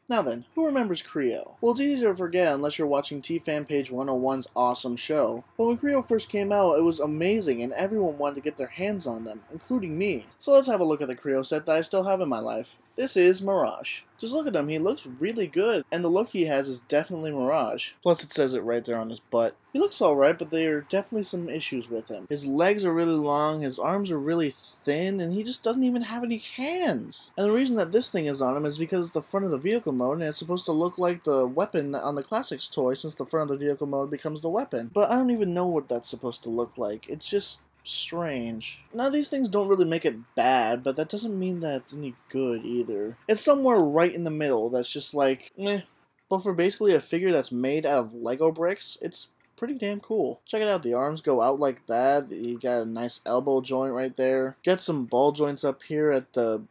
Now then, who remembers Kre-O? Well, it's easy to forget unless you're watching T-Fan Page 101's awesome show. But when Kre-O first came out, it was amazing and everyone wanted to get their hands on them, including me. So let's have a look at the Kre-O set that I still have in my life. This is Mirage. Just look at him, he looks really good, and the look he has is definitely Mirage. Plus it says it right there on his butt. He looks alright, but there are definitely some issues with him. His legs are really long, his arms are really thin, and he just doesn't even have any hands. And the reason that this thing is on him is because it's the front of the vehicle mode, and it's supposed to look like the weapon on the Classics toy since the front of the vehicle mode becomes the weapon. But I don't even know what that's supposed to look like. It's just strange. Now these things don't really make it bad, but that doesn't mean that it's any good either. It's somewhere right in the middle that's just like, meh. But for basically a figure that's made out of Lego bricks, it's pretty damn cool. Check it out, the arms go out like that, you got a nice elbow joint right there. Got some ball joints up here at the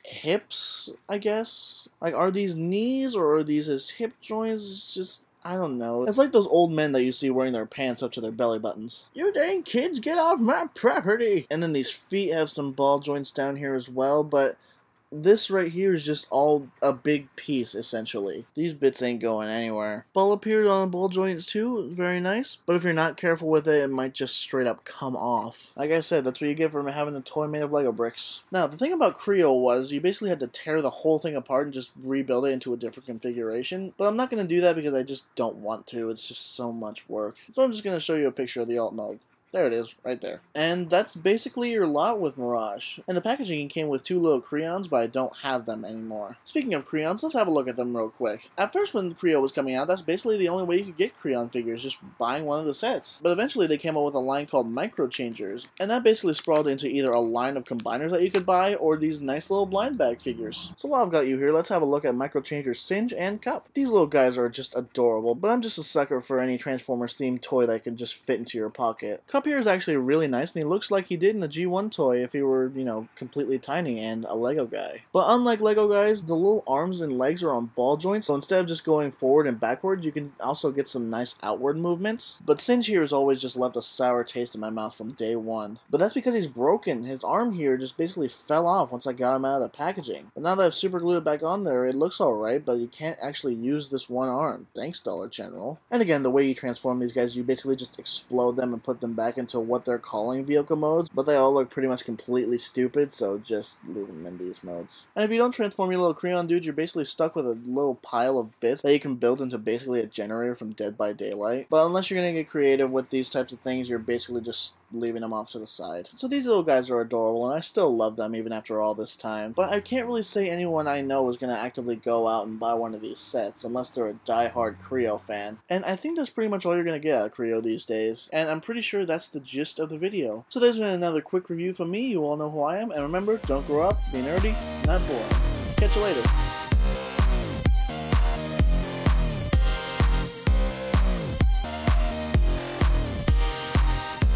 hips, I guess? Like, are these knees or are these his hip joints? It's just, I don't know. It's like those old men that you see wearing their pants up to their belly buttons. You dang kids, get off my property! And then these feet have some ball joints down here as well, but this right here is just all a big piece, essentially. These bits ain't going anywhere. Ball appears on ball joints too, very nice. But if you're not careful with it, it might just straight up come off. Like I said, that's what you get from having a toy made of Lego bricks. Now, the thing about Kre-O was, you basically had to tear the whole thing apart and just rebuild it into a different configuration. But I'm not going to do that because I just don't want to. It's just so much work. So I'm just going to show you a picture of the alt mode. There it is, right there. And that's basically your lot with Mirage. And the packaging came with 2 little Crayons, but I don't have them anymore. Speaking of Crayons, let's have a look at them real quick. At first when Kre-O was coming out, that's basically the only way you could get Crayon figures, just buying one of the sets. But eventually they came out with a line called Microchangers, and that basically sprawled into either a line of combiners that you could buy, or these nice little blind bag figures. So while I've got you here, let's have a look at Microchangers Singe and Kup. These little guys are just adorable, but I'm just a sucker for any Transformers themed toy that can just fit into your pocket. Kup here is actually really nice, and he looks like he did in the G1 toy if he were, you know, completely tiny and a Lego guy. But unlike Lego guys, the little arms and legs are on ball joints, so instead of just going forward and backward, you can also get some nice outward movements. But Singe here has always just left a sour taste in my mouth from day one. But that's because he's broken. His arm here just basically fell off once I got him out of the packaging. But now that I've super glued it back on there, it looks alright, but you can't actually use this one arm. Thanks, Dollar General. And again, the way you transform these guys, you basically just explode them and put them back into what they're calling vehicle modes, but they all look pretty much completely stupid, so just leave them in these modes. And if you don't transform your little Crayon dude, you're basically stuck with a little pile of bits that you can build into basically a generator from Dead by Daylight. But unless you're going to get creative with these types of things, you're basically just leaving them off to the side. So these little guys are adorable, and I still love them even after all this time. But I can't really say anyone I know is going to actively go out and buy one of these sets, unless they're a die-hard Kre-O fan. And I think that's pretty much all you're going to get out of Kre-O these days, and I'm pretty sure that's the gist of the video. So there's been another quick review from me. You all know who I am, and remember, don't grow up, be nerdy, not boring. Catch you later.